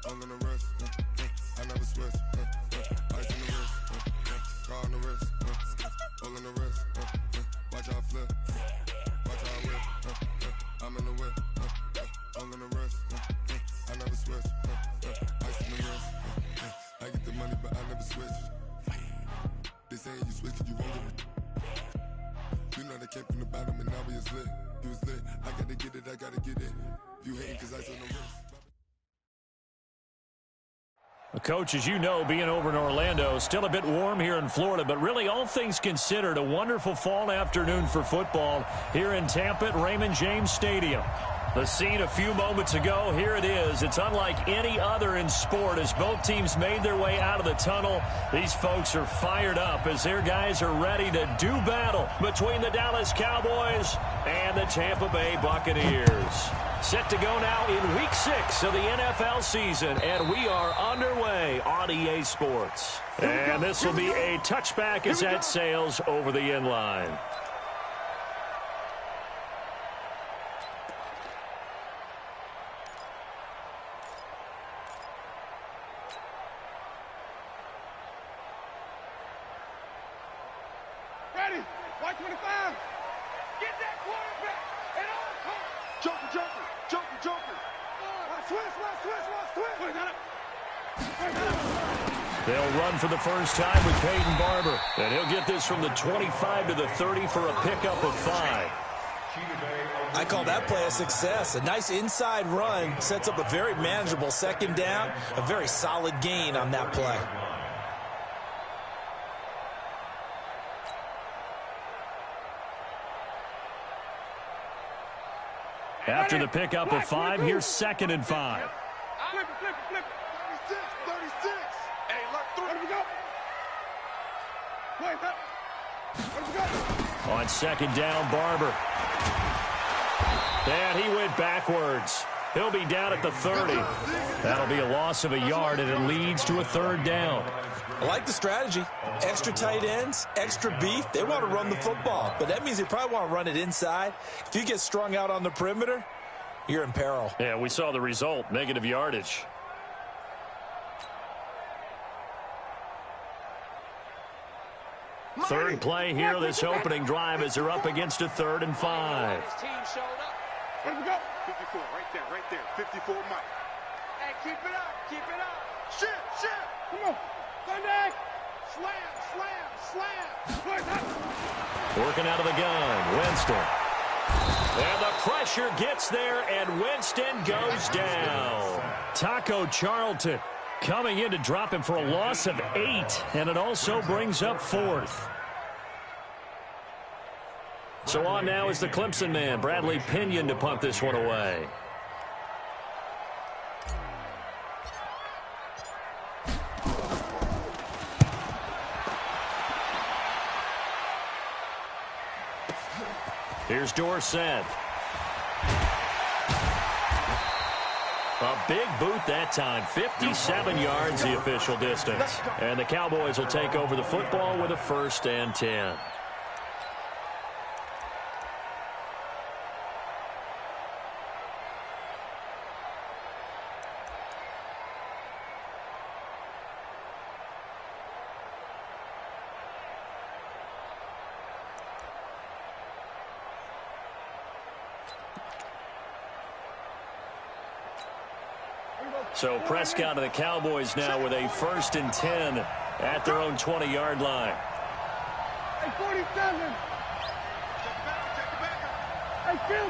I'm gonna rest. I never switch. Ice in the wrist. Car on the wrist. All in the wrist. Watch how I flip. Watch how I whip. I'm in the whip. I'm gonna rest. I never switch. Ice in the wrist. I get the money, but I never switch. They saying you switch, you won't get it. You know they came from the bottom and now we is lit. You was lit. I gotta get it, I gotta get it. You hating cause ice on the wrist. Coach, as you know, being over in Orlando, still a bit warm here in Florida, but really all things considered, a wonderful fall afternoon for football here in Tampa at Raymond James Stadium. The scene a few moments ago, here it is. It's unlike any other in sport as both teams made their way out of the tunnel. These folks are fired up as their guys are ready to do battle between the Dallas Cowboys and the Tampa Bay Buccaneers. Set to go now in Week 6 of the NFL season, and we are underway on EA Sports. And this will be a touchback as that sails over the end line. Ready, white 25. Get that quarterback and all come. Joker, Joker, Joker, Joker. They'll run for the first time with Peyton Barber. And he'll get this from the 25 to the 30 for a pickup of 5. I call that play a success. A nice inside run sets up a very manageable second down. A very solid gain on that play. After the pickup of 5, here's 2nd and 5. Flip it. 36. Hey, look through. Let me go. Wait, let me go. On 2nd down, Barber. And he went backwards. He'll be down at the 30. That'll be a loss of a yard, and it leads to a 3rd down. I like the strategy. Extra tight ends, extra beef. They want to run the football, but that means they probably want to run it inside. If you get strung out on the perimeter, you're in peril. Yeah, we saw the result, negative yardage. Third play here, this opening drive as they're up against a 3rd and 5. Team showed up. Let me go. 54, right there. 54, Mike. Hey, keep it up. Shit. Come on. Sunday. Slam. Working out of the gun, Winston. And the pressure gets there, and Winston goes down. Taco Charlton coming in to drop him for a loss of 8, and it also brings up 4th. So on now is the Clemson man, Bradley Pinion, to punt this one away. Here's Dorsett. A big boot that time. 57 yards the official distance. And the Cowboys will take over the football with a 1st and 10. So Prescott and the Cowboys now with a 1st and 10 at their own 20-yard line. Hey, 47. Hey, kill.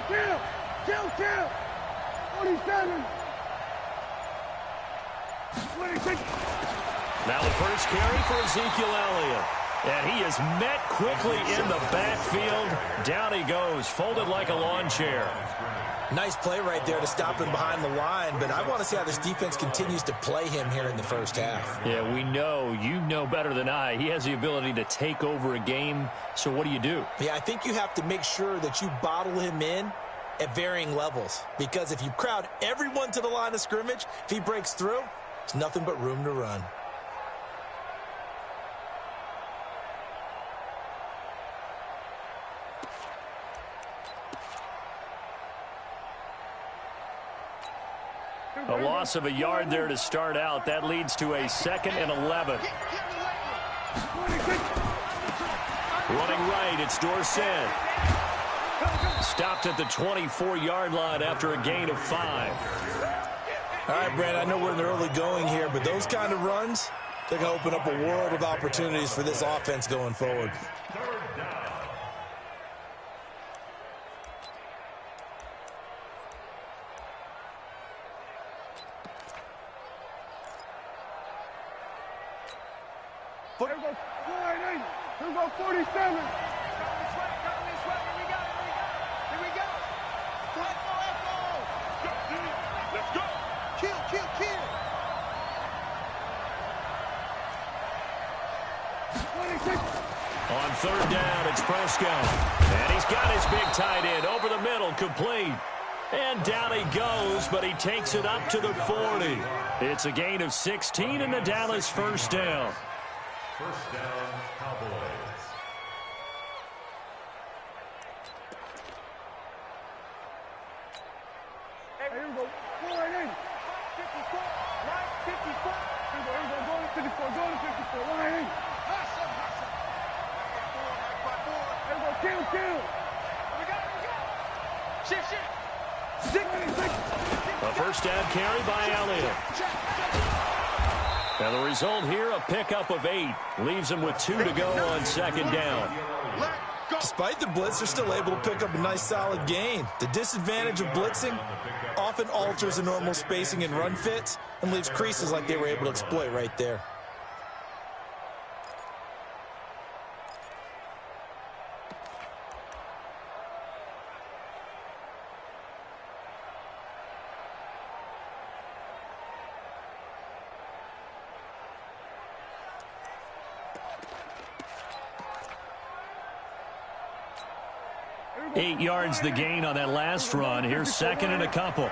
47. 26. Now the first carry for Ezekiel Elliott. And he is met quickly in the backfield. Down he goes, folded like a lawn chair. Nice play right there to stop him behind the line, but I want to see how this defense continues to play him here in the first half. Yeah, we know. You know better than I. He has the ability to take over a game, so what do? Yeah, I think you have to make sure that you bottle him in at varying levels, because if you crowd everyone to the line of scrimmage, if he breaks through, there's nothing but room to run. A loss of a yard there to start out. That leads to a 2nd and 11. Running right, it's Dorsett. Stopped at the 24-yard line after a gain of 5. All right, Brand, I know we're in the early going here, but those kind of runs, they're going to open up a world of opportunities for this offense going forward. Here we go 47. Let's go. Kill. On 3rd down, it's Prescott. And he's got his big tight end over the middle, complete. And down he goes, but he takes it up to the 40. It's a gain of 16 and the Dallas 1st down. First down, Cowboys. Here we go. 480. 54. Right. 54. Here we go. Go to 54. Go to 54. 180. Here we go. Kill. We got it. Shit. A 1st down carry by Elliott. And the result here, a pickup of 8. Leaves him with 2 to go on 2nd down. Despite the blitz, they're still able to pick up a nice solid gain. The disadvantage of blitzing often alters the normal spacing and run fits and leaves creases like they were able to exploit right there. Eight yards the gain on that last run. Here's 2nd and a couple.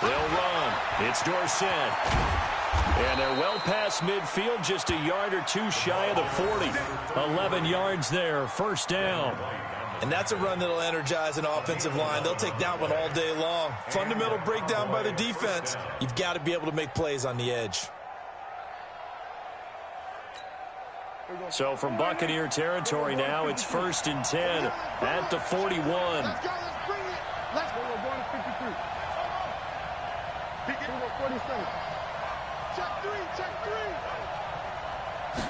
They'll run. It's Dorsett. And they're well past midfield, just a yard or 2 shy of the 40. 11 yards there, 1st down. And that's a run that'll energize an offensive line. They'll take that one all day long. Fundamental breakdown by the defense. You've got to be able to make plays on the edge. So from Buccaneer territory now, it's 1st and 10 at the 41. Let's go. Let's go. We're going to 53. We're going to 47. Check 3.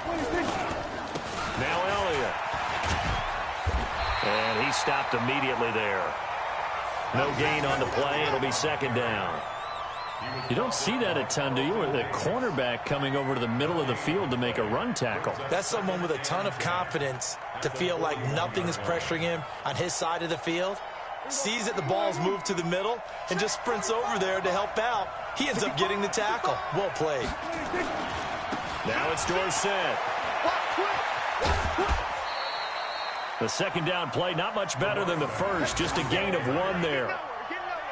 26. Now Elliott. And he stopped immediately there. No gain on the play. It'll be 2nd down. You don't see that a ton, do you? With a cornerback coming over to the middle of the field to make a run tackle. That's someone with a ton of confidence to feel like nothing is pressuring him on his side of the field. Sees that the ball's moved to the middle and just sprints over there to help out. He ends up getting the tackle. Well played. Now it's Dorsett. The 2nd down play, not much better than the first. Just a gain of 1 there.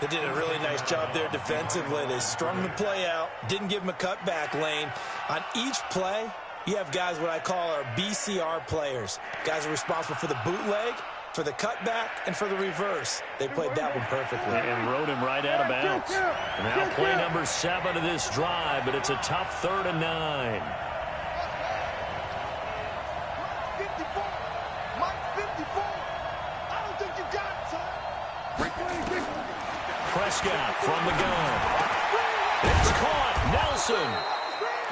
They did a really nice job there defensively. They strung the play out, didn't give him a cutback lane. On each play, you have guys what I call our BCR players. Guys are responsible for the bootleg, for the cutback, and for the reverse. They played that one perfectly. And rode him right out of bounds. Now play number 7 of this drive, but it's a tough 3rd and 9. 54. Mike 54. I don't think you got it, son. Prescott from the gun. It's caught. Nelson.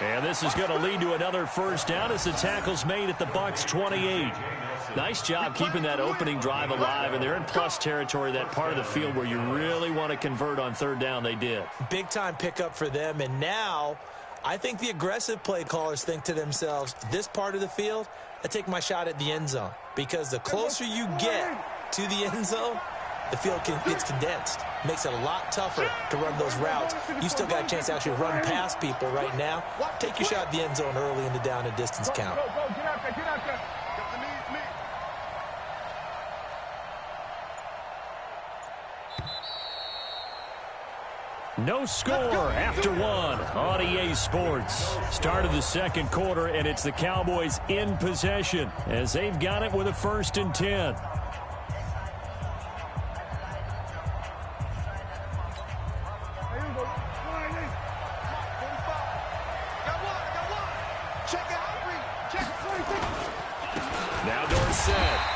And this is going to lead to another 1st down as the tackle's made at the Bucs 28. Nice job keeping that opening drive alive, and they're in plus territory, that part of the field where you really want to convert on 3rd down. They did. Big-time pickup for them, and now I think the aggressive play callers think to themselves, this part of the field, I take my shot at the end zone, because the closer you get to the end zone, the field gets condensed. Makes it a lot tougher to run those routes. You still got a chance to actually run past people right now. Take your shot at the end zone early in the down and distance count. Go, get out there, get out there. Got the knees, me. No score after 1 on EA Sports. Start of the 2nd quarter, and it's the Cowboys in possession as they've got it with a 1st and 10.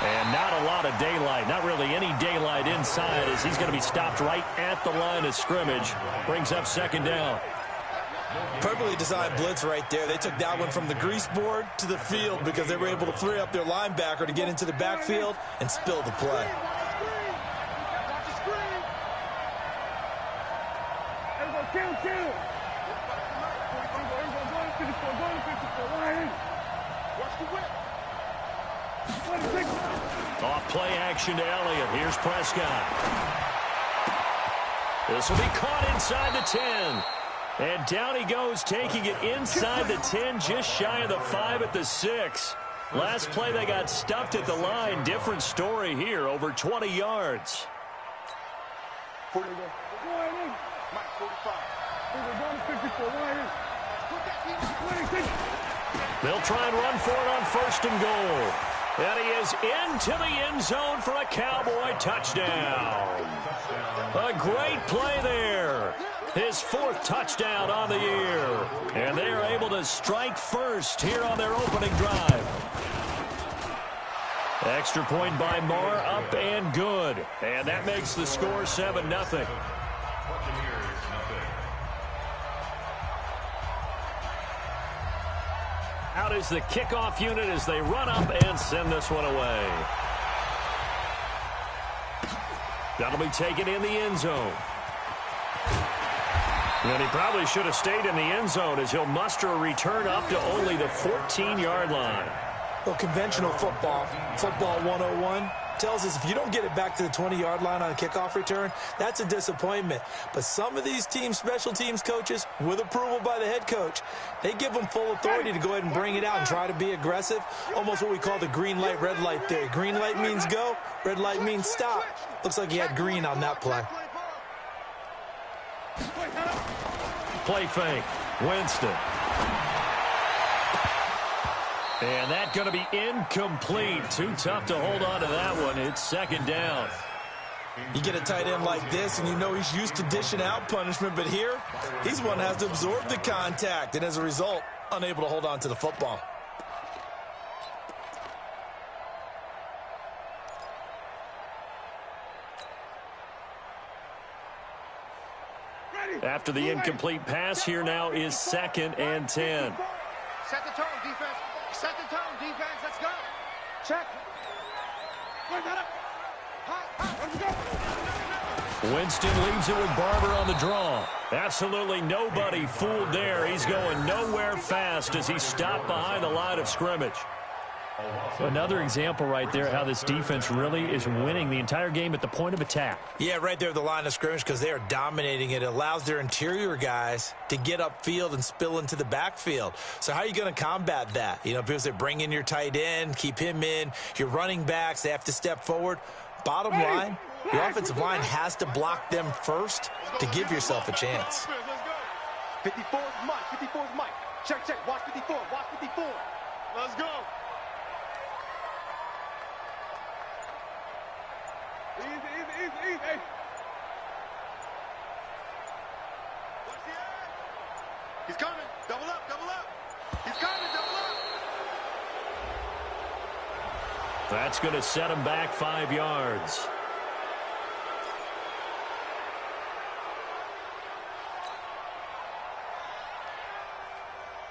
And not a lot of daylight, not really any daylight inside, as he's going to be stopped right at the line of scrimmage. Brings up second down. Perfectly designed blitz right there. They took that one from the grease board to the field because they were able to free up their linebacker to get into the backfield and spill the play. Off play action to Elliott. Here's Prescott. This will be caught inside the 10. And down he goes, taking it inside the 10, just shy of the 5 at the 6. Last play they got stuffed at the line. Different story here, over 20 yards. 40. Mike, 45. They'll try and run for it on first and goal. And he is into the end zone for a Cowboy touchdown. A great play there. His 4th touchdown on the year. And they are able to strike first here on their opening drive. Extra point by Marr, up and good. And that makes the score 7-0. Out is the kickoff unit as they run up and send this one away. That'll be taken in the end zone. And he probably should have stayed in the end zone as he'll muster a return up to only the 14-yard line. Well, conventional football 101, tells us if you don't get it back to the 20-yard line on a kickoff return, that's a disappointment. But some of these teams, special teams coaches, with approval by the head coach, they give them full authority to go ahead and bring it out and try to be aggressive. Almost what we call the green light, red light theory. Green light means go, red light means stop. Looks like he had green on that play. Play fake. Winston. And that's going to be incomplete. Too tough to hold on to that one. It's second down. You get a tight end like this, and you know he's used to dishing out punishment, but here, he's one that has to absorb the contact, and as a result, unable to hold on to the football. After the incomplete pass, here now is 2nd and 10. Set the tone, defense. Set the tone, defense. Let's go. Check. Winston leaves it with Barber on the draw. Absolutely nobody fooled there. He's going nowhere fast as he's stopped behind the line of scrimmage. Another example right there how this defense really is winning the entire game at the point of attack. Yeah, right there at the line of scrimmage because they are dominating it. It allows their interior guys to get upfield and spill into the backfield. So how are you going to combat that? You know, people say bring in your tight end, keep him in. Your running backs, they have to step forward. Bottom line, your offensive line has to block them first to give yourself a chance. 54 is Mike. 54 is Mike. Check, check. Watch 54. Watch 54. Let's go. Easy. Hey. Watch the edge. He's coming. Double up. He's coming. Double up. That's going to set him back 5 yards.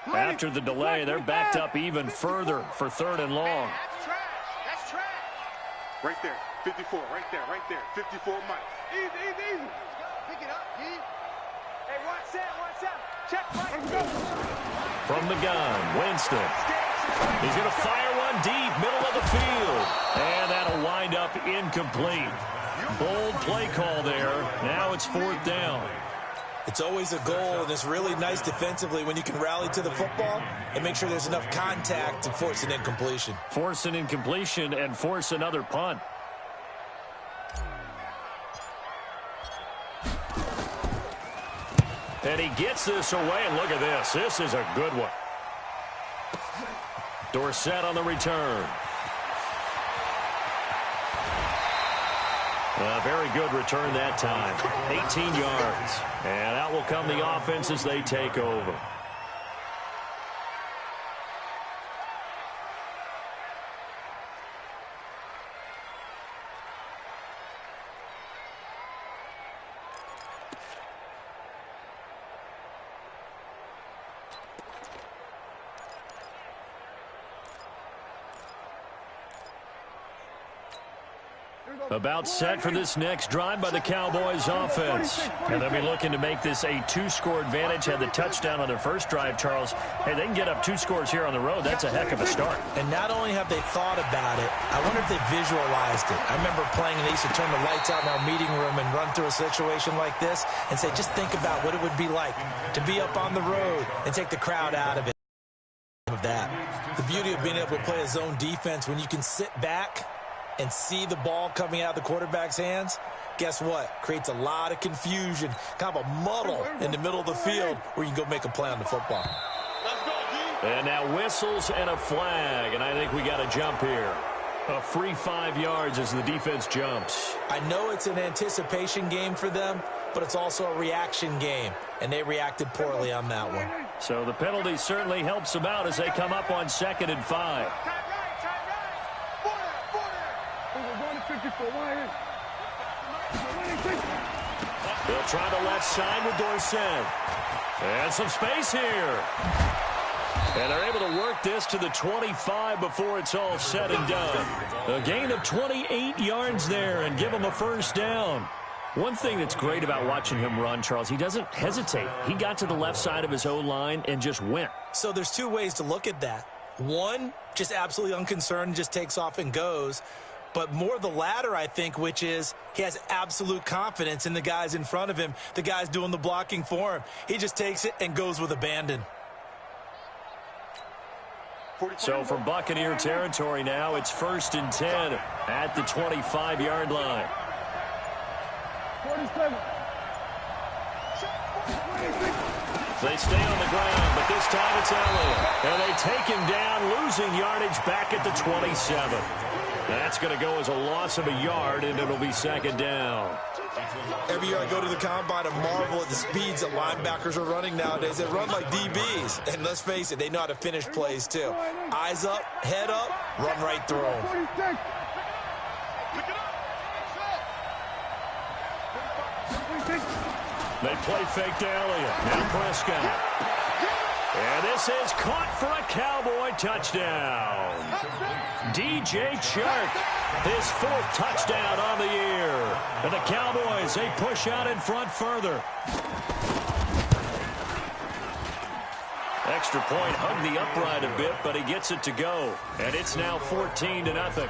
After the delay, they're backed up even further for 3rd and long. That's trash. Right there. 54. Right there. 54 Mike. Easy. Pick it up, D. Hey, watch that. Check, Mike. From the gun, Winston. He's going to fire one deep, middle of the field. And that'll wind up incomplete. Bold play call there. Now it's 4th down. It's always a goal, and it's really nice defensively when you can rally to the football and make sure there's enough contact to force an incompletion. Force an incompletion and force another punt. And he gets this away, and look at this. This is a good one. Dorsett on the return. A very good return that time. 18 yards. And out will come the offense as they take over. About set for this next drive by the Cowboys offense. And they'll be looking to make this a 2-score advantage. Had the touchdown on their first drive, Charles. Hey, they can get up 2 scores here on the road. That's a heck of a start. And not only have they thought about it, I wonder if they visualized it. I remember playing and they used to turn the lights out in our meeting room and run through a situation like this and say, just think about what it would be like to be up on the road and take the crowd out of it. Of that. The beauty of being able to play a zone defense when you can sit back and see the ball coming out of the quarterback's hands, guess what? Creates a lot of confusion, kind of a muddle in the middle of the field where you can go make a play on the football. And now whistles and a flag, and I think we got a jump here. A free 5 yards as the defense jumps. I know it's an anticipation game for them, but it's also a reaction game, and they reacted poorly on that one. So the penalty certainly helps them out as they come up on 2nd and 5. They'll try the left side with Dorsett. And some space here. And they're able to work this to the 25 before it's all said and done. A gain of 28 yards there and give them a first down. One thing that's great about watching him run, Charles, he doesn't hesitate. He got to the left side of his O-line and just went. So there's 2 ways to look at that. One, just absolutely unconcerned, just takes off and goes. But more the latter, I think, which is he has absolute confidence in the guys in front of him, the guys doing the blocking for him. He just takes it and goes with abandon. So from Buccaneer territory now, it's 1st and 10 at the 25-yard line. 47. They stay on the ground, but this time it's Elliott. And they take him down, losing yardage back at the 27. That's going to go as a loss of a yard, and it'll be 2nd down. Every year I go to the combine and marvel at the speeds that linebackers are running nowadays. They run like DBs. And let's face it, they know how to finish plays too. Eyes up, head up, run right through them. They play fake to Elliott. Now Prescott. And this is caught for a Cowboy touchdown. DJ Chark, his 4th touchdown on the year. And the Cowboys, they push out in front further. Extra point hugged the upright a bit, but he gets it to go. And it's now 14-0.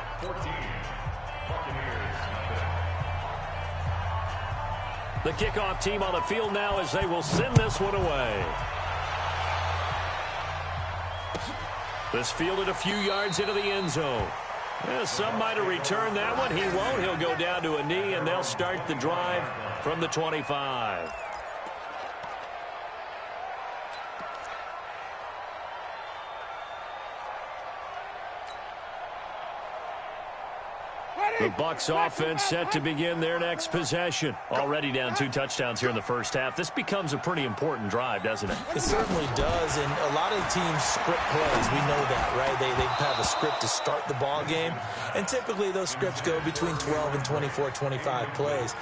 The kickoff team on the field now as they will send this one away. This fielded a few yards into the end zone. Well, some might have returned that one. He won't. He'll go down to a knee, and they'll start the drive from the 25. The Bucs offense set to begin their next possession. Already down 2 touchdowns here in the first half. This becomes a pretty important drive, doesn't it? It certainly does, and a lot of teams script plays. We know that, right? They have a script to start the ball game, and typically those scripts go between 12 and 24, 25 plays.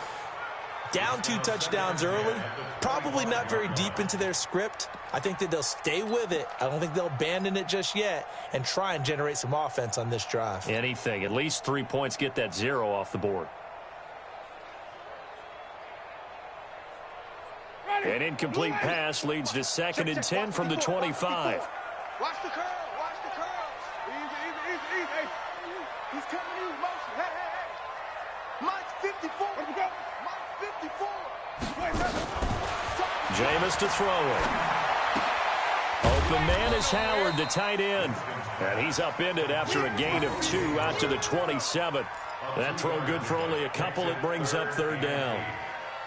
Down 2 touchdowns early, probably not very deep into their script. I think that they'll stay with it. I don't think they'll abandon it just yet and try and generate some offense on this drive. Anything. At least 3 points, get that 0 off the board. An incomplete pass leads to 2nd and 10 from the 25. Watch the curl. Watch the curl. Easy. Hey, he's coming in motion. Hey. Mine's 54. Where'd we go? Mine's 54. Jameis to throw it. Open man is Howard, the tight end. And he's upended after a gain of 2 out to the 27. That throw good for only a couple. It brings up 3rd down.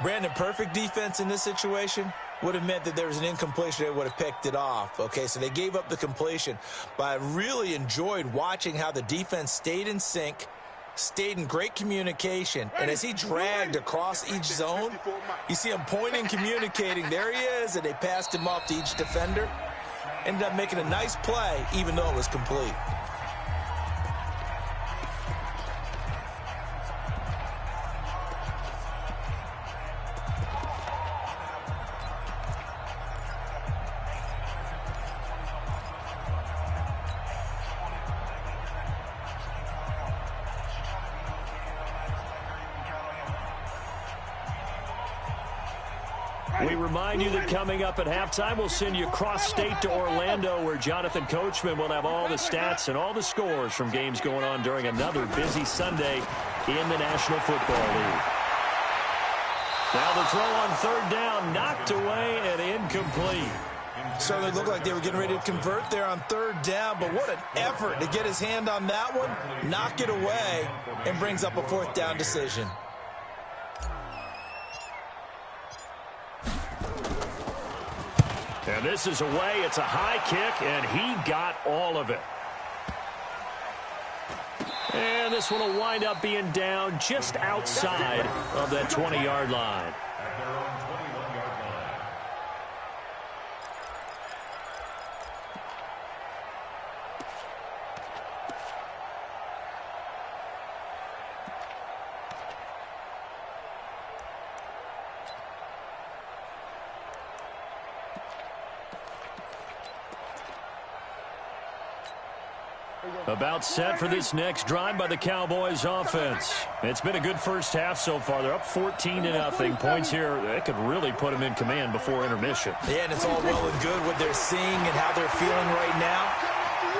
Brandon, perfect defense in this situation would have meant that there was an incompletion. They would have picked it off. Okay, so they gave up the completion. But I really enjoyed watching how the defense stayed in sync, stayed in great communication, and as he dragged across each zone, you see him pointing, communicating. There he is, and they passed him off to each defender. Ended up making a nice play, even though it was complete. We remind you that coming up at halftime, we'll send you cross-state to Orlando, where Jonathan Coachman will have all the stats and all the scores from games going on during another busy Sunday in the National Football League. Now the throw on third down, knocked away and incomplete. Certainly looked like they were getting ready to convert there on third down, but what an effort to get his hand on that one, knock it away, and brings up a fourth down decision. And this is away. It's a high kick, and he got all of it. And this one will wind up being down just outside of that 20-yard line. At their own 21-yard line. About set for this next drive by the Cowboys offense. It's been a good first half so far. They're up 14-0. Points here, that could really put them in command before intermission. Yeah, and it's all well and good what they're seeing and how they're feeling right now.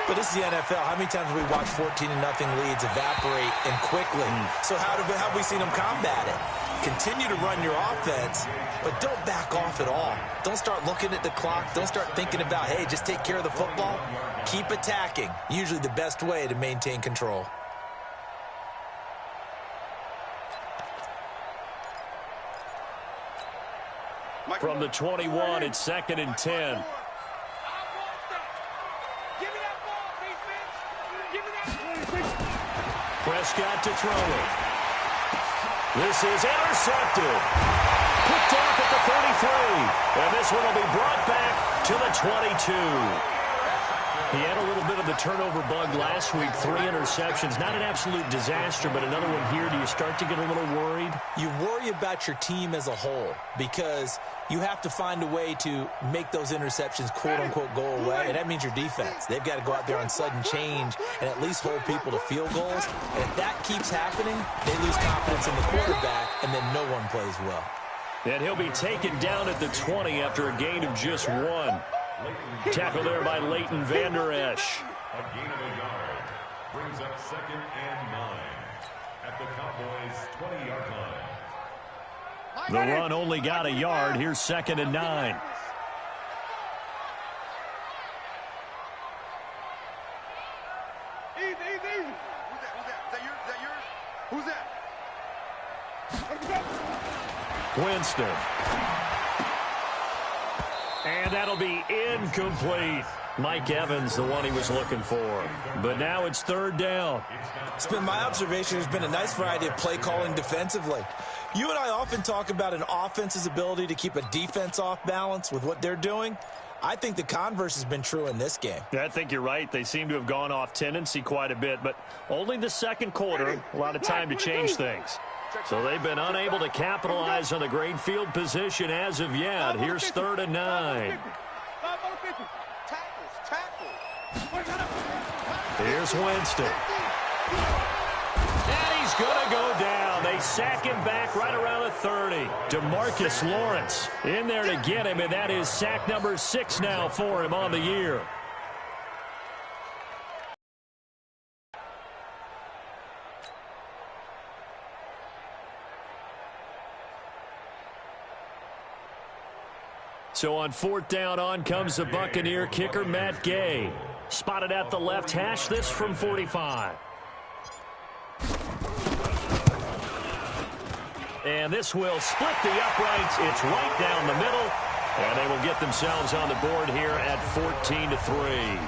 But this is the NFL. How many times have we watched 14-0 leads evaporate and quickly? So how have we seen them combat it? Continue to run your offense, but don't back off at all. Don't start looking at the clock. Don't start thinking about, hey, just take care of the football. Keep attacking. Usually the best way to maintain control. From the 21, it's 2nd and 10. Prescott to throw it. This is intercepted. Picked off at the 33. And this one will be brought back to the 22. He had a little bit of the turnover bug last week, 3 interceptions. Not an absolute disaster, but another one here. Do you start to get a little worried? You worry about your team as a whole because you have to find a way to make those interceptions, quote-unquote, go away, and that means your defense. They've got to go out there on sudden change and at least hold people to field goals. And if that keeps happening, they lose confidence in the quarterback, and then no one plays well. And he'll be taken down at the 20 after a gain of just 1. Tackle there by Leighton Vander Esch. A gain of a yard. Brings up 2nd and 9 at the Cowboys' 20-yard line. The run only got a yard. Here's 2nd and 9. Easy, easy, easy. Who's that? Is that yours? Who's that? Winston. And that'll be incomplete. Mike Evans, the one he was looking for. But now it's 3rd down. It's been my observation. There's been a nice variety of play calling defensively. You and I often talk about an offense's ability to keep a defense off balance with what they're doing. I think the converse has been true in this game. I think you're right. They seem to have gone off tendency quite a bit, but only the second quarter, a lot of time to change things. So they've been unable to capitalize on the great field position as of yet. Here's 3rd and 9. Here's Winston. And he's going to go down. They sack him back right around the 30. DeMarcus Lawrence in there to get him, and that is sack number 6 now for him on the year. So on 4th down, on comes the Buccaneer kicker, Matt Gay. Spotted at the left hash, this from 45. And this will split the uprights. It's right down the middle. And they will get themselves on the board here at 14-3.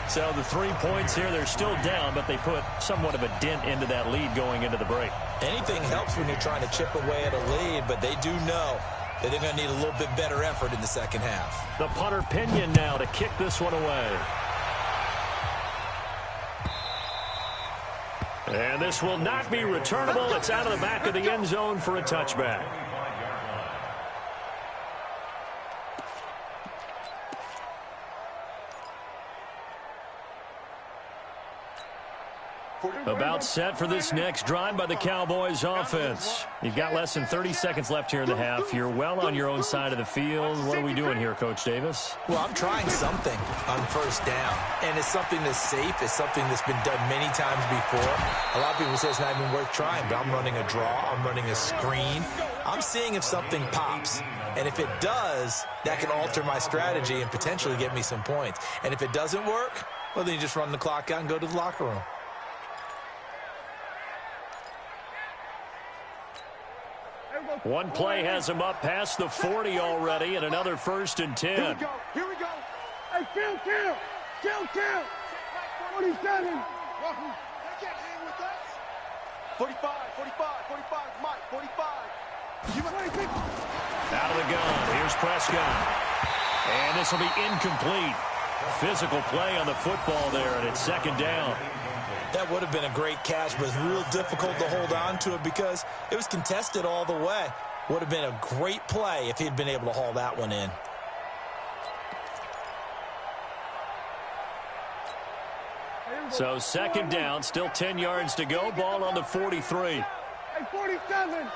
So the 3 points here, they're still down, but they put somewhat of a dent into that lead going into the break. Anything helps when you're trying to chip away at a lead, but they do know that they're going to need a little bit better effort in the second half. The punter Pinion now to kick this one away. And this will not be returnable. It's out of the back of the end zone for a touchback. About set for this next drive by the Cowboys offense. You've got less than 30 seconds left here in the half. You're well on your own side of the field. What are we doing here, Coach Davis? Well, I'm trying something on first down, and it's something that's safe. It's something that's been done many times before. A lot of people say it's not even worth trying, but I'm running a draw. I'm running a screen. I'm seeing if something pops. And if it does, that can alter my strategy and potentially get me some points. And if it doesn't work, well, then you just run the clock out and go to the locker room. One play has him up past the 40 already, and another 1st and 10. Here we go. Here we go. Hey, kill. 47. They can't hang with us. 45. Mike, 45. Out of the gun. Here's Prescott. And this will be incomplete. Physical play on the football there, and it's 2nd down. That would have been a great catch, but it's real difficult to hold on to it because it was contested all the way. Would have been a great play if he'd been able to haul that one in. So 2nd down, still 10 yards to go. Ball on the 43. Hey, 47.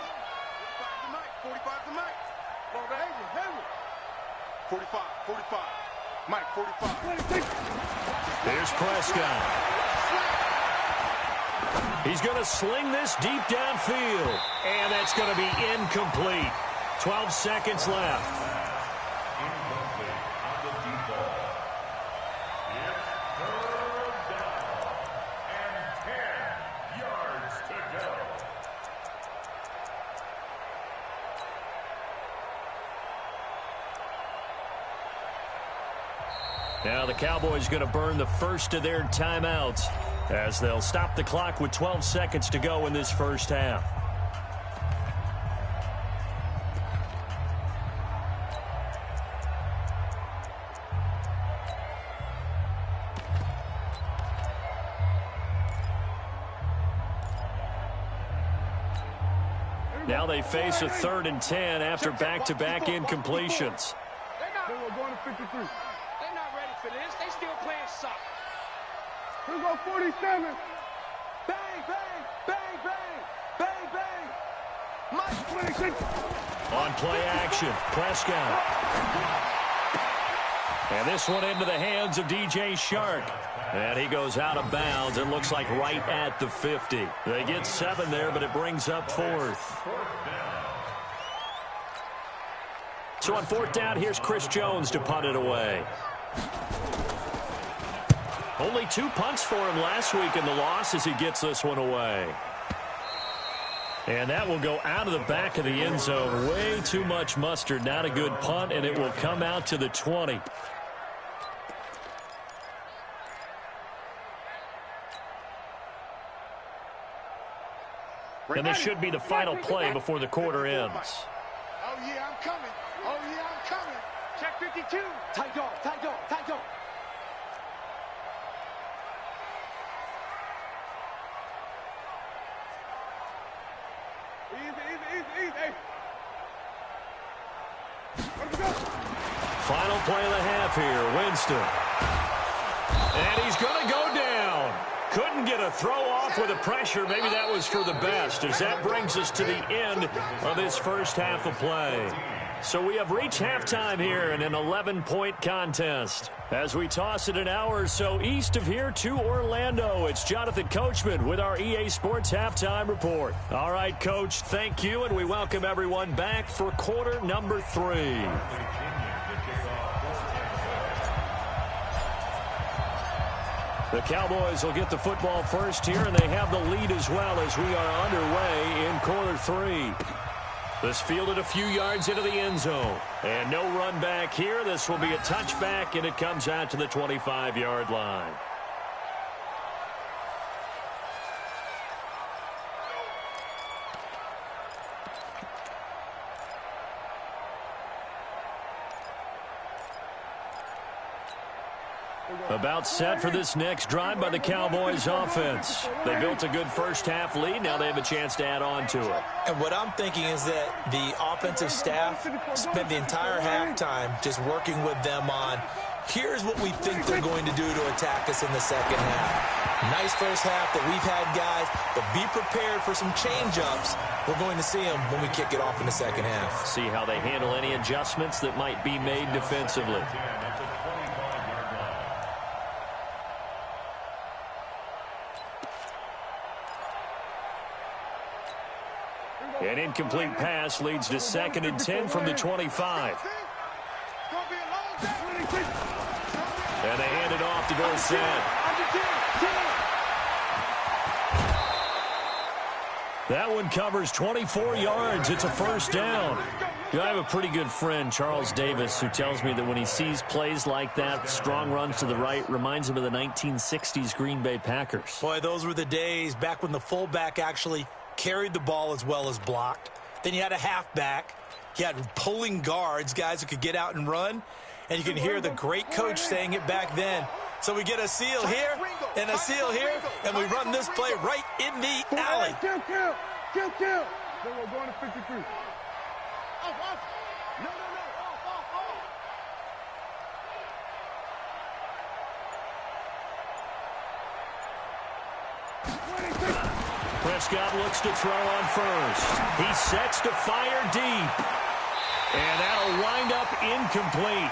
45 to Mike. 45. Mike, 45. Here's Prescott. He's going to sling this deep downfield. And that's going to be incomplete. 12 seconds left. Incomplete on the deep ball. It's 3rd down and 10 yards to go. Now the Cowboys going to burn the first of their timeouts as they'll stop the clock with 12 seconds to go in this first half. Now they face a 3rd and 10 after back-to-back incompletions. We're going to 53. They're not ready for this. They still playing soccer. Here we go, 47. Bang, bang. Mike, 26. On play action, Prescott. And this one into the hands of DJ Shark. And he goes out of bounds. It looks like right at the 50. They get 7 there, but it brings up 4th. So on 4th down, here's Chris Jones to punt it away. Only 2 punts for him last week in the loss as he gets this one away. And that will go out of the back of the end zone. Way too much mustard. Not a good punt, and it will come out to the 20. And this should be the final play before the quarter ends. Oh, yeah, I'm coming. Check 52. Tight go. Easy. Hey. Let's go. Final play of the half here, Winston. And he's going to go down. Couldn't get a throw off with the pressure. Maybe that was for the best, as that brings us to the end of this first half of play. So we have reached halftime here in an 11-point contest. As we toss it an hour or so east of here to Orlando, it's Jonathan Coachman with our EA Sports Halftime Report. All right, Coach, thank you, and we welcome everyone back for quarter number 3. The Cowboys will get the football first here, and they have the lead as well as we are underway in quarter 3. This fielded a few yards into the end zone. And no run back here. This will be a touchback, and it comes out to the 25-yard line. About set for this next drive by the Cowboys offense. They built a good first half lead. Now they have a chance to add on to it. And what I'm thinking is that the offensive staff spent the entire halftime just working with them on Here's what we think they're going to do to attack us in the second half. Nice first half that we've had, guys, but be prepared for some change-ups. We're going to see them when we kick it off in the second half. See how they handle any adjustments that might be made defensively. An incomplete pass leads to 2nd and 10 from the 25. And they hand it off to Dorsett. That one covers 24 yards. It's a first down. I have a pretty good friend, Charles Davis, who tells me that when he sees plays like that, strong runs to the right, reminds him of the 1960s Green Bay Packers. Boy, those were the days back when the fullback actually carried the ball as well as blocked. Then you had a halfback. You had pulling guards, guys who could get out and run. And you can hear the great coach saying it back then. So we get a seal here and a seal here, and we run this play right in the alley. Kill. Then we're going to 53. Off. No. Off. Prescott looks to throw on first. He sets to fire deep. And that'll wind up incomplete.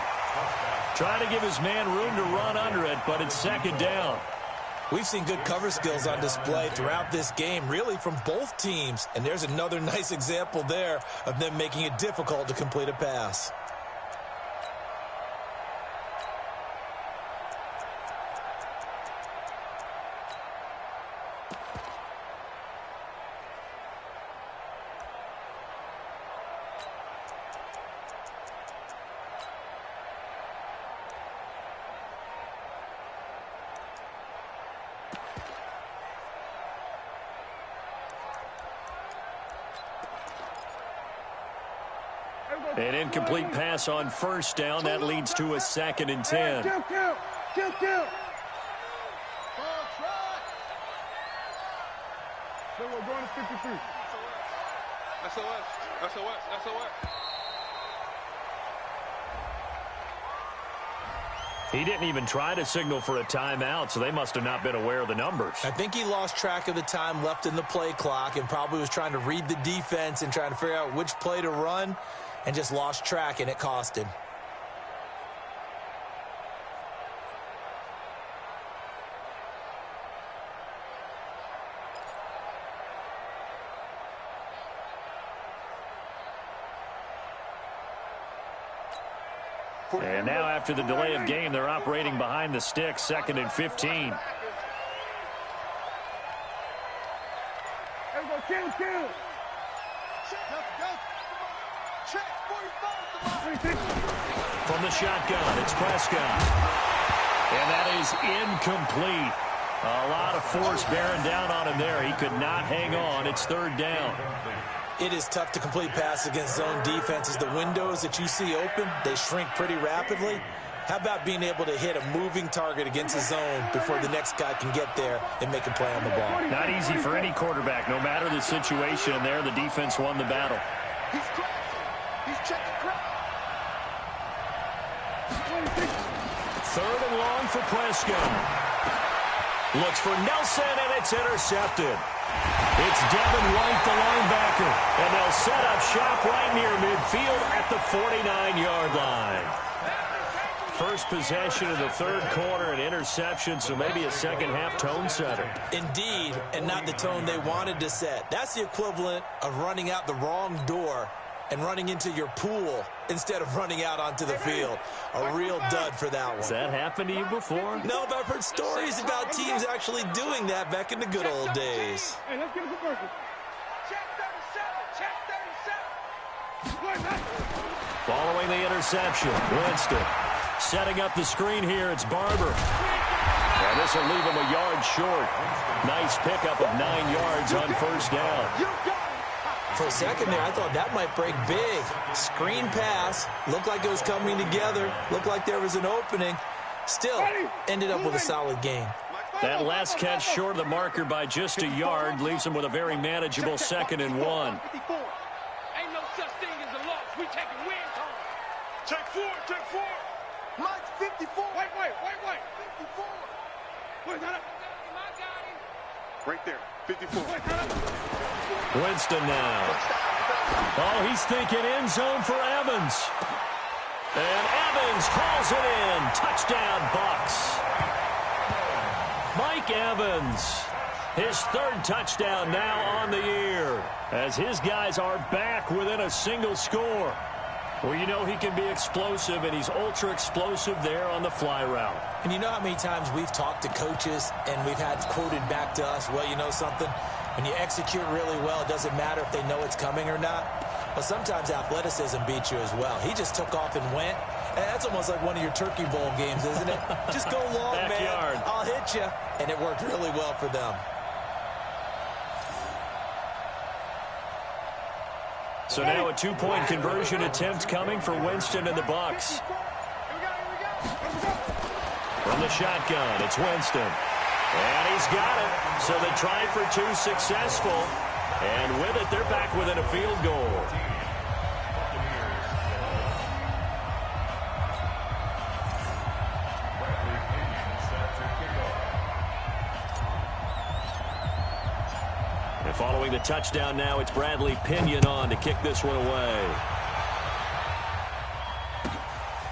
Trying to give his man room to run under it, but it's 2nd down. We've seen good cover skills on display throughout this game, really from both teams. And there's another nice example there of them making it difficult to complete a pass. An incomplete pass on first down. That leads to a 2nd and 10. Kill. Then we're going to 53. SOS. He didn't even try to signal for a timeout, so they must have not been aware of the numbers. I think he lost track of the time left in the play clock and probably was trying to read the defense and trying to figure out which play to run and just lost track, and it cost him. And now after the delay of game, they're operating behind the sticks, 2nd and 15. Kill. From the shotgun, it's Prescott. And that is incomplete. A lot of force bearing down on him there. He could not hang on. It's 3rd down. It is tough to complete passes against zone defenses. The windows that you see open, they shrink pretty rapidly. How about being able to hit a moving target against a zone before the next guy can get there and make a play on the ball? Not easy for any quarterback, no matter the situation. And there, the defense won the battle. He's checking crap. 3rd and long for Prescott. Looks for Nelson, and it's intercepted. It's Devin White, the linebacker, and they'll set up shop right near midfield at the 49-yard line. First possession of the 3rd quarter, an interception, so maybe a second-half tone setter. Indeed, and not the tone they wanted to set. That's the equivalent of running out the wrong door and running into your pool instead of running out onto the field. A real dud for that one. Has that happened to you before? No, but I've heard stories about teams actually doing that back in the good old days. Hey, let's get a conversion. Check 37. Following the interception, Winston setting up the screen here. It's Barber. And this will leave him a yard short. Nice pickup of 9 yards on first down. For a second there, I thought that might break big. Screen pass. Looked like it was coming together. Looked like there was an opening. Still, ended up with a solid game. That last catch short of the marker by just a yard leaves him with a very manageable 2nd and 1. Ain't no such thing as a loss. We taking wins home. Take 4. Mike's 54. Wait. 54. Wait, hold up. Right there, 54. Winston now. Oh, he's thinking end zone for Evans. And Evans hauls it in. Touchdown, Bucs. Mike Evans, his third touchdown now on the year, as his guys are back within a single score. Well, you know he can be explosive, and he's ultra explosive there on the fly route. And you know how many times we've talked to coaches and we've had quoted back to us, well, you know something? When you execute really well, it doesn't matter if they know it's coming or not. But sometimes athleticism beats you as well. He just took off and went. And that's almost like one of your Turkey Bowl games, isn't it? Just go long, Backyard. man. I'll hit you. And it worked really well for them. So now a two-point conversion attempt coming for Winston and the Bucs. From the shotgun, it's Winston. And he's got it. So the try for two successful. And with it, they're back within a field goal. And following the touchdown now, it's Bradley Pinion on to kick this one away.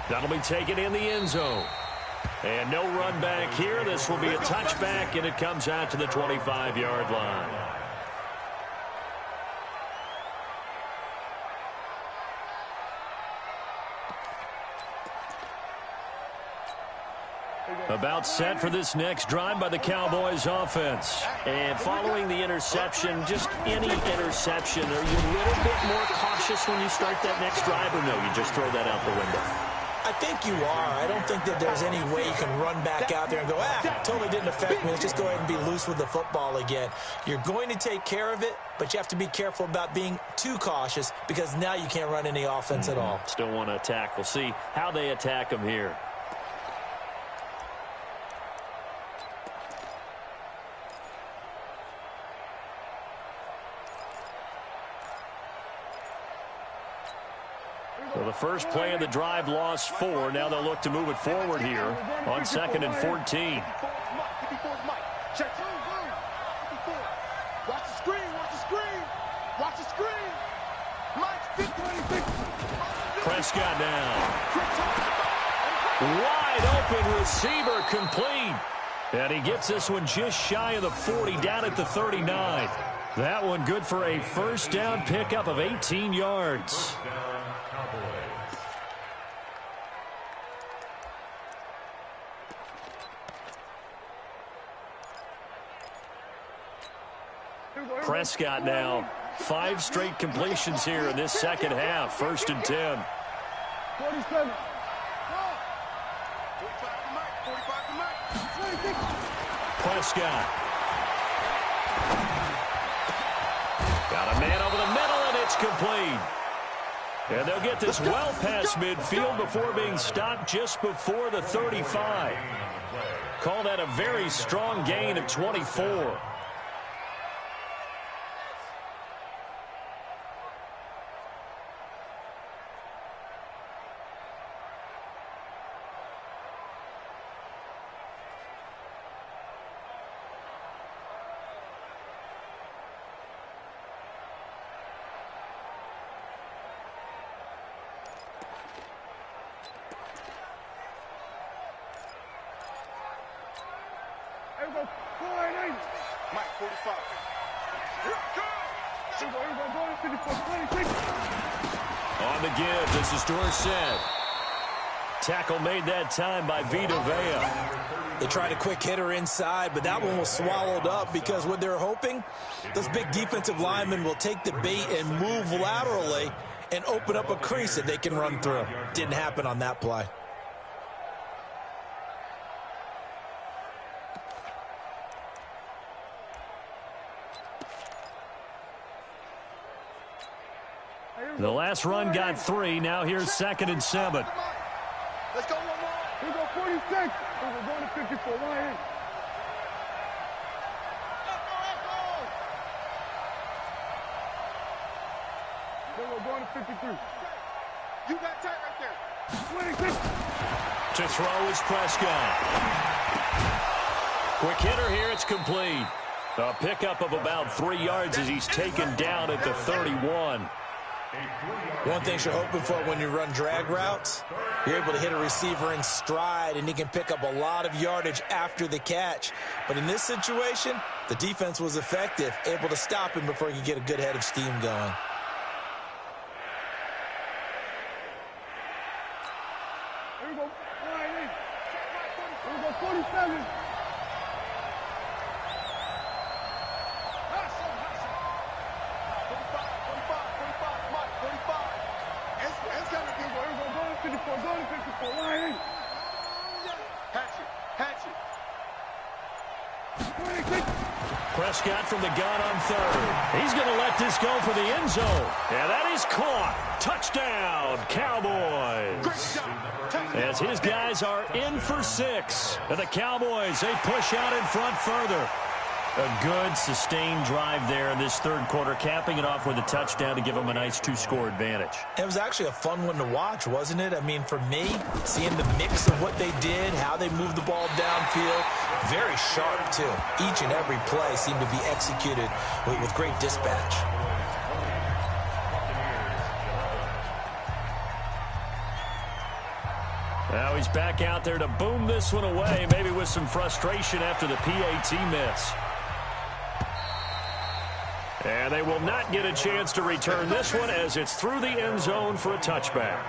That'll be taken in the end zone. And no run back here. This will be a touchback, and it comes out to the 25-yard line. About set for this next drive by the Cowboys offense. And following the interception, just any interception, are you a little bit more cautious when you start that next drive, or no, you just throw that out the window? I think you are. I don't think that there's any way you can run back out there and go, totally didn't affect me. Let's just go ahead and be loose with the football again. You're going to take care of it, but you have to be careful about being too cautious because now you can't run any offense at all. Still want to attack. We'll see how they attack them here. So the first play of the drive lost 4. Now they'll look to move it forward here on 2nd and 14. Watch the screen. Mike's 56. Prescott now. Wide open receiver complete. And he gets this one just shy of the 40, down at the 39. That one good for a first down pickup of 18 yards. Prescott now, 5 straight completions here in this second half. 1st and 10. 47. Prescott. Got a man over the middle, and it's complete. And they'll get this well past midfield before being stopped just before the 35. Call that a very strong gain of 24. Mike, 45. On the give, this is Dorsett. Tackle made that time by Vita Vea. They tried a quick hitter inside, but that one was swallowed up because what they're hoping, those big defensive linemen will take the bait and move laterally and open up a crease that they can run through. Didn't happen on that play. The last run got 3. Now here's 2nd and 7. Let's go one more. We go 46. We're going to 54. One in. Then we're going to 53. You got tight right there. To throw is Prescott. Quick hitter here. It's complete. A pickup of about 3 yards as he's taken down at the 31. One thing you're hoping for when you run drag routes, you're able to hit a receiver in stride, and he can pick up a lot of yardage after the catch. But in this situation, the defense was effective, able to stop him before he could get a good head of steam going. Here we go. All right, here we go, 47. Prescott from the gun on third. He's going to let this go for the end zone. And that is caught. Touchdown, Cowboys. As his guys are in for 6. And the Cowboys, they push out in front further. A good, sustained drive there in this third quarter, capping it off with a touchdown to give them a nice 2-score advantage. It was actually a fun one to watch, wasn't it? I mean, for me, seeing the mix of what they did, how they moved the ball downfield, very sharp, too. Each and every play seemed to be executed with great dispatch. Now he's back out there to boom this one away, maybe with some frustration after the PAT miss. And they will not get a chance to return this one as it's through the end zone for a touchback.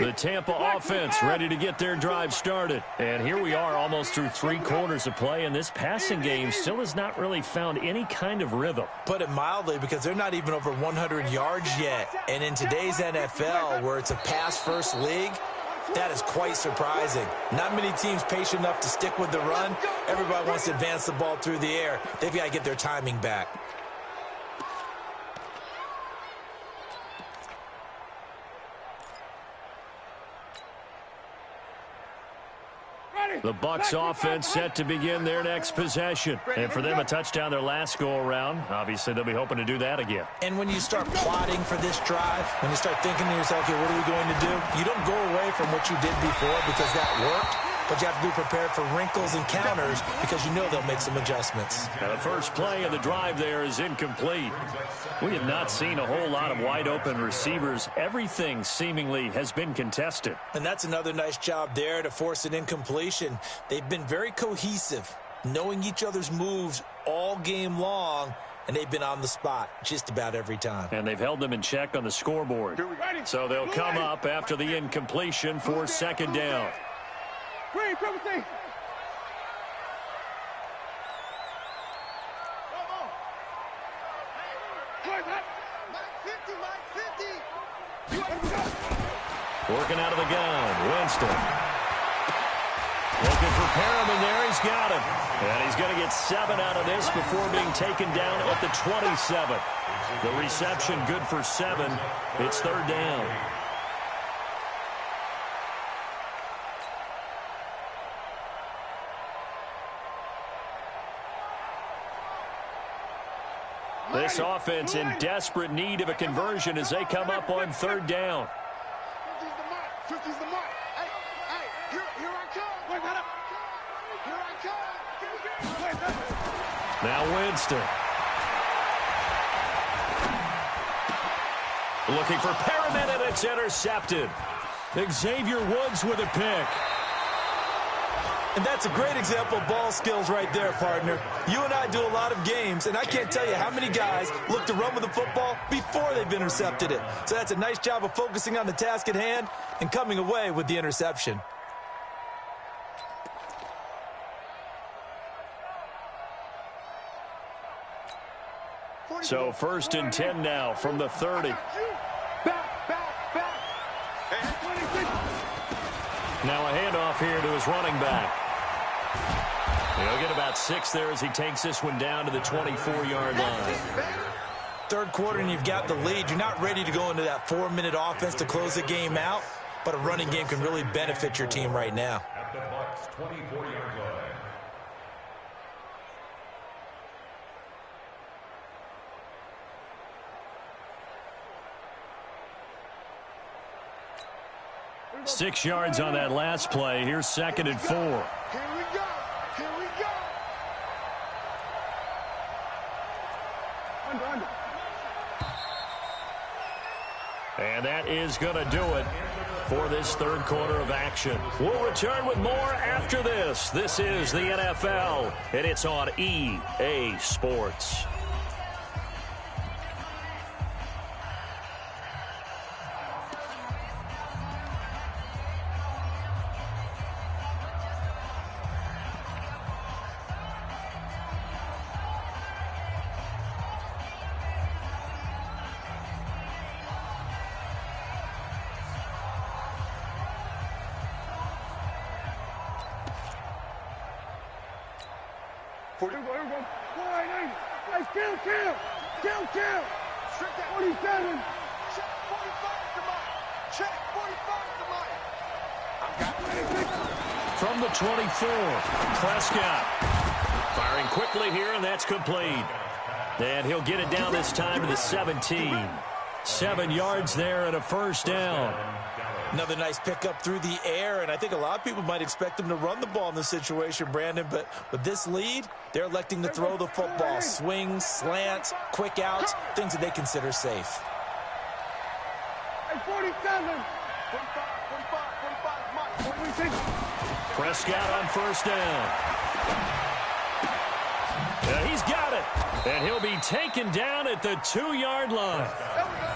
The Tampa offense ready to get their drive started. And here we are almost through 3 quarters of play, and this passing game still has not really found any kind of rhythm. Put it mildly, because they're not even over 100 yards yet. And in today's NFL, where it's a pass-first league, that is quite surprising. Not many teams patient enough to stick with the run. Everybody wants to advance the ball through the air. They've got to get their timing back. The Bucs offense set to begin their next possession. And for them, a touchdown their last go-around. Obviously, they'll be hoping to do that again. And when you start plotting for this drive, when you start thinking to yourself, okay, what are we going to do? You don't go away from what you did before because that worked, but you have to be prepared for wrinkles and counters because you know they'll make some adjustments. Now, the first play of the drive there is incomplete. We have not seen a whole lot of wide-open receivers. Everything seemingly has been contested. And that's another nice job there to force an incompletion. They've been very cohesive, knowing each other's moves all game long, and they've been on the spot just about every time. And they've held them in check on the scoreboard. So they'll come up after the incompletion for second down. Green, triple T. Working out of the gun, Winston. Looking for Perriman there, he's got him. And he's going to get 7 out of this before being taken down at the 27. The reception good for 7. It's third down. This offense in desperate need of a conversion as they come up on third down. 50's the mark. Hey, here I come. Wait, hold up. Here I come. Now Winston. Looking for Perriman, and it's intercepted. Xavier Woods with a pick. And that's a great example of ball skills right there, partner. You and I do a lot of games, and I can't tell you how many guys look to run with the football before they've intercepted it. So that's a nice job of focusing on the task at hand and coming away with the interception. So 1st and 10 now from the 30. Now a handoff here to his running back. He'll get about 6 there as he takes this one down to the 24-yard line. Third quarter and you've got the lead. You're not ready to go into that 4-minute offense to close the game out. but a running game can really benefit your team right now. At the Bucs 24-yard line. Six yards on that last play. Here's 2nd and 4. Here we go. Here we go. Under. And that is going to do it for this third quarter of action. We'll return with more after this. This is the NFL, and it's on EA Sports. Here we go. Wide, hey, kill. 47. Check 45 to Mike. Check 45 to Mike. I've got 26. From the 24, Prescott firing quickly here, and that's complete. And he'll get it down this time to the 17. 7 yards there and a first down. Another nice pickup through the air, and I think a lot of people might expect him to run the ball in this situation, Brandon, but with this lead, they're electing to throw the football. Swings, slants, quick outs, things that they consider safe. Hey, 47. 45, Mike. 46. Prescott on first down. He's got it, and he'll be taken down at the 2-yard line.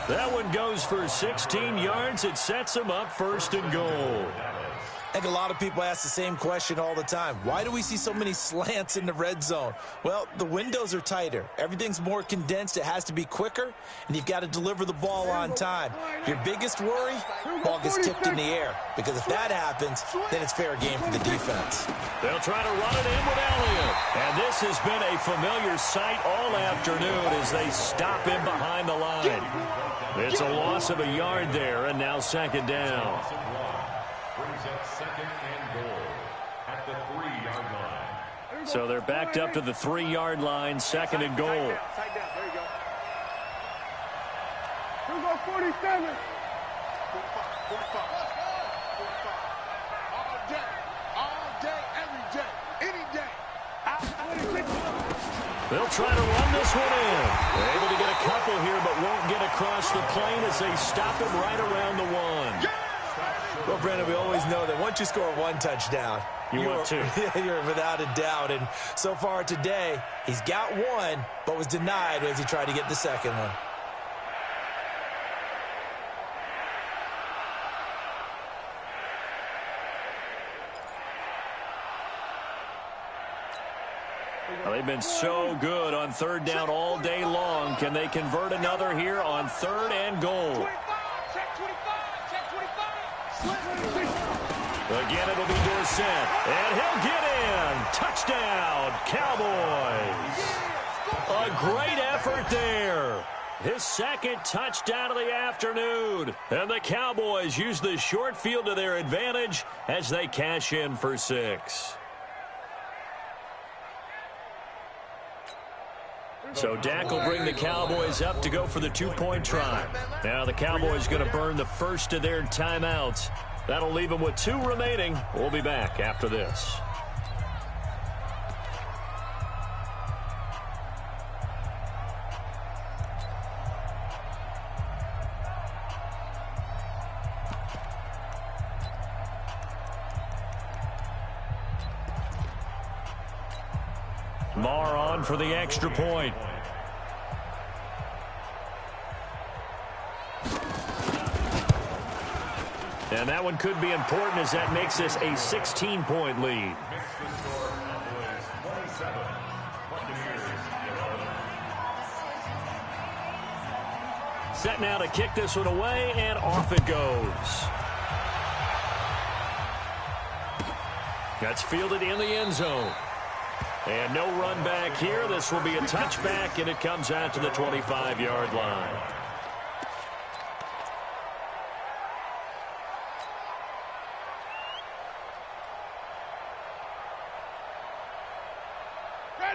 That one goes for 16 yards. It sets him up 1st and goal. I think a lot of people ask the same question all the time. Why do we see so many slants in the red zone? Well, the windows are tighter. Everything's more condensed. It has to be quicker, and you've got to deliver the ball on time. Your biggest worry, ball gets tipped in the air, because if that happens, then it's fair game for the defense. They'll try to run it in with Elliott. And this has been a familiar sight all afternoon as they stop him behind the line. It's a loss of a yard there, and now 2nd down. Brings up 2nd and goal at the 3-yard line. So they're backed up to the 3-yard line, 2nd and goal. Tight down. There you go. Here we go, 47. 45. All day, every day, any day. 26. They'll try to run this one in. They're able to get a couple here, but won't get across the plane as they stop him right around the 1. Well, Brandon, we always know that once you score 1 touchdown, you're without a doubt. And so far today, he's got 1, but was denied as he tried to get the 2nd one. Well, they've been so good on 3rd down all day long. Can they convert another here on 3rd and goal? Again, it'll be Dorsett, and he'll get in. Touchdown, Cowboys. A great effort there. His 2nd touchdown of the afternoon. And the Cowboys use the short field to their advantage as they cash in for 6. So Dak will bring the Cowboys up to go for the 2-point try. Now the Cowboys going to burn the first of their timeouts. That'll leave them with 2 remaining. We'll be back after this. Marr on for the extra point. And that one could be important as that makes this a 16-point lead. Set now to kick this one away, and off it goes. That's fielded in the end zone. And no run back here. This will be a touchback, and it comes out to the 25-yard line.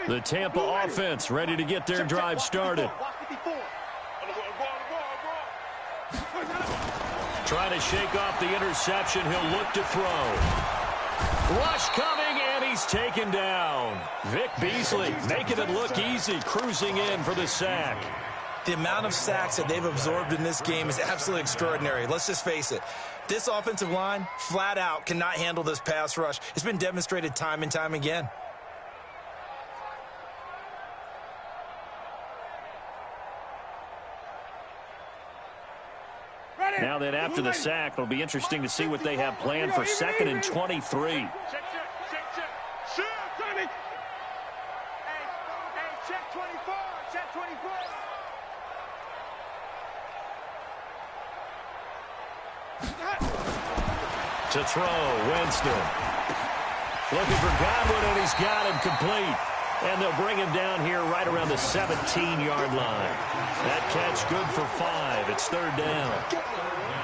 The Tampa offense ready to get their drive started. Trying to shake off the interception. He'll look to throw. Rush coming, and he's taken down. Vic Beasley making it look easy, cruising in for the sack. The amount of sacks that they've absorbed in this game is absolutely extraordinary. Let's just face it. This offensive line, flat out, cannot handle this pass rush. It's been demonstrated time and time again. Now then, after the sack, it'll be interesting to see what they have planned for 2nd and 23. Check. Shoot, Sonny. Hey, check 24. Check 24. To throw, Winston. Looking for Godwin, and he's got him complete. And they'll bring him down here right around the 17-yard line. That catch good for 5. It's 3rd down.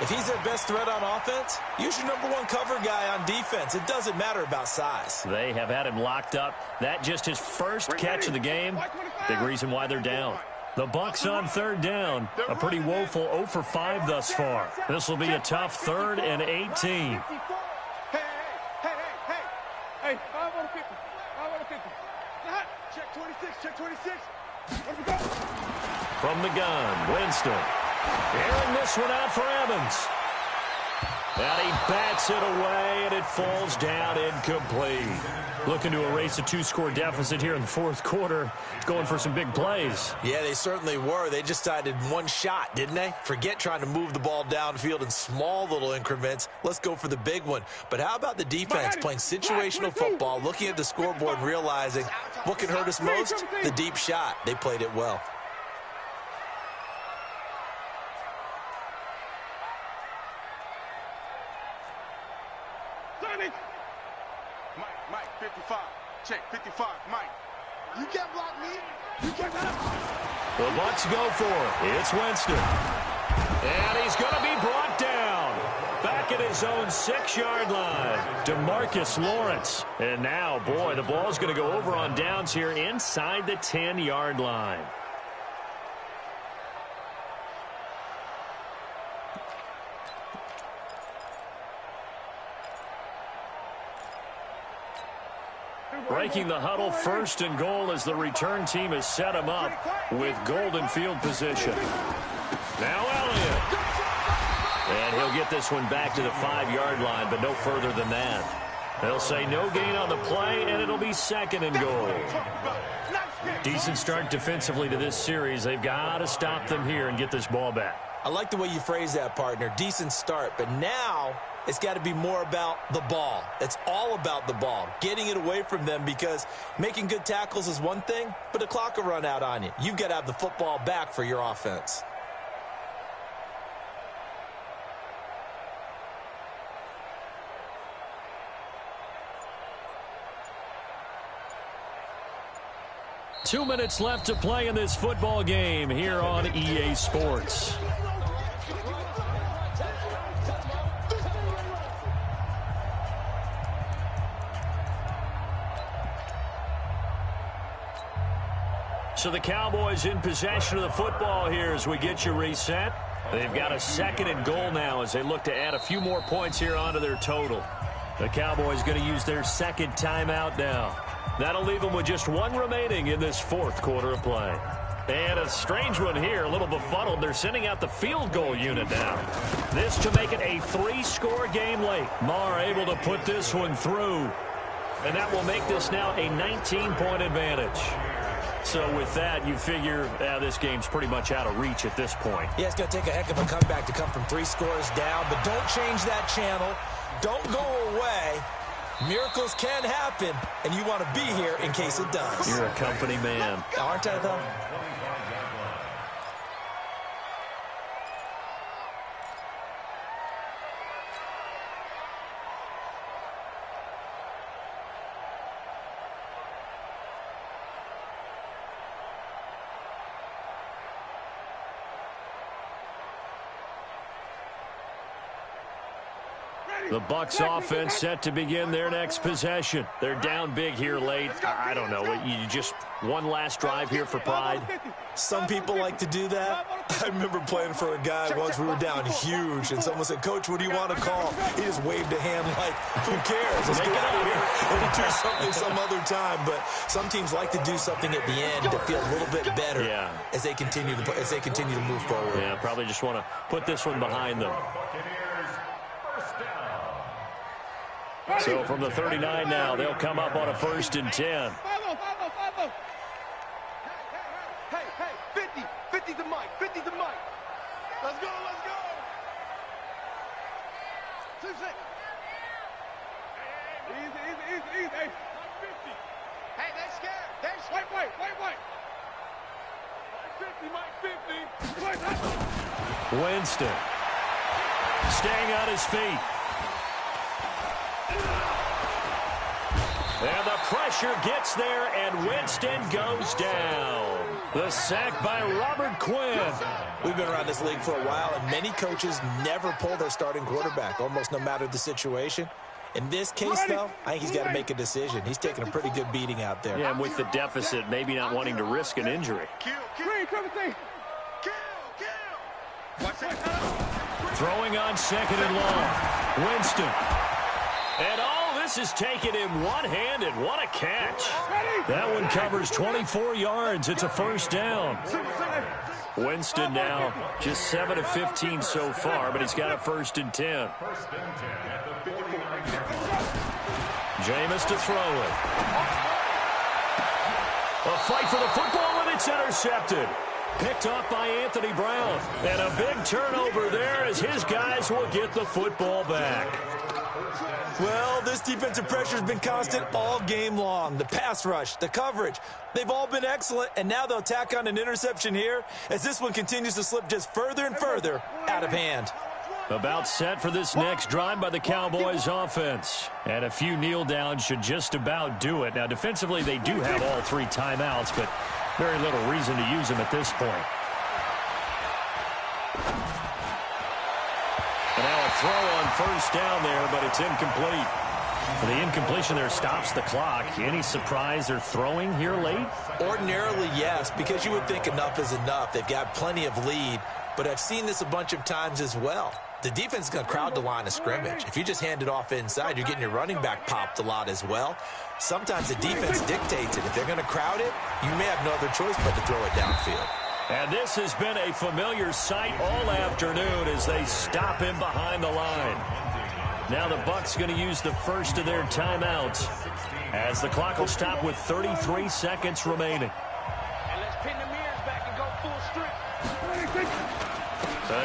If he's their best threat on offense, use your #1 cover guy on defense. It doesn't matter about size. They have had him locked up. That just his first catch of the game. Big reason why they're down. The Bucs on 3rd down. A pretty woeful 0 for 5 thus far. This will be a tough 3rd and 18. Hey, 5 on the 50. 5 on the 50. Check 26. Check 26. Where we go? From the gun, Winston. Airing this one out for Evans. And he bats it away, and it falls down incomplete. Looking to erase a 2-score deficit here in the 4th quarter. Going for some big plays. Yeah, they certainly were. They just decided one shot, didn't they? Forget trying to move the ball downfield in small little increments. Let's go for the big one. But how about the defense playing situational football, looking at the scoreboard and realizing what can hurt us most? The deep shot. They played it well. Mike, 55. Check, 55. Mike. You can't block me. You can't block me. The Bucs go for it. It's Winston. And he's going to be brought down. Back at his own 6-yard line. DeMarcus Lawrence. And now, boy, the ball's going to go over on downs here inside the 10-yard line. Breaking the huddle, 1st and goal as the return team has set him up with golden field position. Now Elliott. And he'll get this one back to the 5-yard line, but no further than that. They'll say no gain on the play, and it'll be 2nd and goal. Decent start defensively to this series. They've got to stop them here and get this ball back. I like the way you phrase that, partner. Decent start, but now it's got to be more about the ball. It's all about the ball, getting it away from them, because making good tackles is one thing, but the clock will run out on you. You've got to have the football back for your offense. Two minutes left to play in this football game here on EA Sports. So the Cowboys in possession of the football here as we get you reset. They've got a 2nd and goal now as they look to add a few more points here onto their total. The Cowboys going to use their 2nd timeout now. That'll leave them with just 1 remaining in this 4th quarter of play. And a strange one here, a little befuddled. They're sending out the field goal unit now. This to make it a 3-score game late. Maher able to put this one through. And that will make this now a 19-point advantage. So with that, you figure this game's pretty much out of reach at this point. Yeah, it's going to take a heck of a comeback to come from 3 scores down, but don't change that channel. Don't go away. Miracles can happen, and you want to be here in case it does. You're a company man. Aren't I, though? The Bucs offense set to begin their next possession. They're down big here late. I don't know. You just one last drive here for pride. Some people like to do that. I remember playing for a guy once. We were down huge, and someone said, "Coach, what do you want to call?" He just waved a hand like, "Who cares? Let's get out of here and do something some other time." But some teams like to do something at the end to feel a little bit better as they continue to move forward. Yeah, probably just want to put this one behind them. So from the 39 now, they'll come up on a 1st and 10. Hey, 50. 50 to Mike. 50 to Mike. Let's go. 2 seconds. Easy. Hey, 50. Hey, they're scared. Wait. 50, Mike, 50. Winston staying on his feet. And the pressure gets there, and Winston goes down. The sack by Robert Quinn. We've been around this league for a while, and many coaches never pull their starting quarterback, almost no matter the situation. In this case, though, I think he's got to make a decision. He's taking a pretty good beating out there. Yeah, and with the deficit, maybe not wanting to risk an injury. Throwing on 2nd and long. Winston. And this is taken in one-handed. What a catch. That one covers 24 yards. It's a 1st down. Winston now just 7 of 15 so far, but he's got a 1st and 10. Jameis to throw it. A fight for the football, and it's intercepted. Picked off by Anthony Brown. And a big turnover there as his guys will get the football back. Well, this defensive pressure has been constant all game long. The pass rush, the coverage, they've all been excellent, and now they'll tack on an interception here as this one continues to slip just further and further out of hand. About set for this next drive by the Cowboys offense. And a few kneel downs should just about do it. Now, defensively, they do have all 3 timeouts, but very little reason to use them at this point. And now a throw on 1st down there, but it's incomplete. The incompletion there stops the clock. Any surprise they're throwing here late? Ordinarily, yes, because you would think enough is enough. They've got plenty of lead, but I've seen this a bunch of times as well. The defense is going to crowd the line of scrimmage. If you just hand it off inside, you're getting your running back popped a lot as well. Sometimes the defense dictates it. If they're going to crowd it, you may have no other choice but to throw it downfield. And this has been a familiar sight all afternoon as they stop him behind the line. Now the Bucs going to use the first of their timeouts as the clock will stop with 33 seconds remaining. And let's pin the mirrors back and go full strip.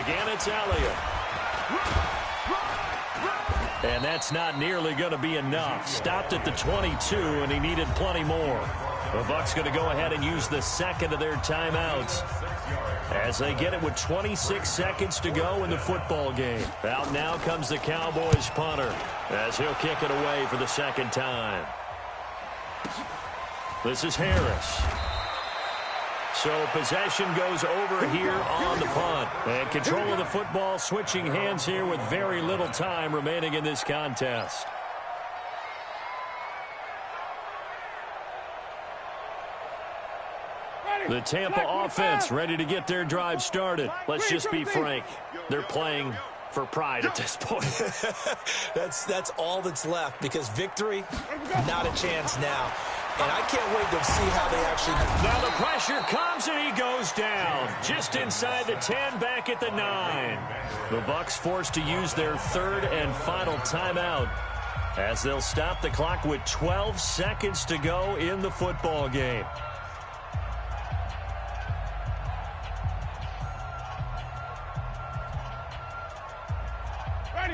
Again, it's Elliott. And that's not nearly going to be enough. Stopped at the 22, and he needed plenty more. The Bucs going to go ahead and use the second of their timeouts as they get it with 26 seconds to go in the football game. Out now comes the Cowboys punter as he'll kick it away for the 2nd time. This is Harris. So possession goes over here on the punt. And control of the football switching hands here with very little time remaining in this contest. The Tampa offense ready to get their drive started. Let's just be frank. They're playing for pride at this point. That's all that's left because victory, not a chance now. And I can't wait to see how they actually... Now the pressure comes and he goes down. Just inside the 10, back at the 9. The Bucs forced to use their 3rd and final timeout as they'll stop the clock with 12 seconds to go in the football game.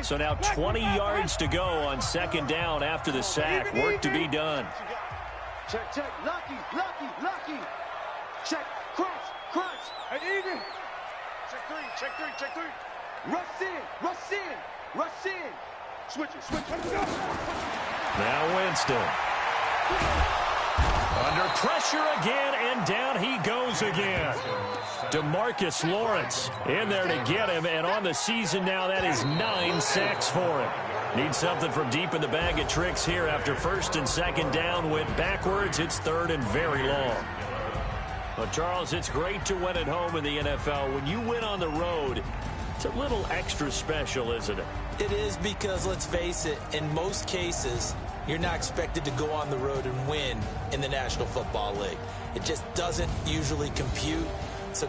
So now 20 yards to go on 2nd down after the sack. Work to be done. Check. Lucky. Check. Crunch. Hey, Egan. Check 3. Rush in. Switch it. Now Winston. Under pressure again, and down he goes again. DeMarcus Lawrence in there to get him, and on the season now, that is 9 sacks for him. Need something from deep in the bag of tricks here after first and second down went backwards. It's third and very long. But, Charles, it's great to win at home in the NFL. When you win on the road, it's a little extra special, isn't it? It is, because, let's face it, in most cases, you're not expected to go on the road and win in the National Football League. It just doesn't usually compute. So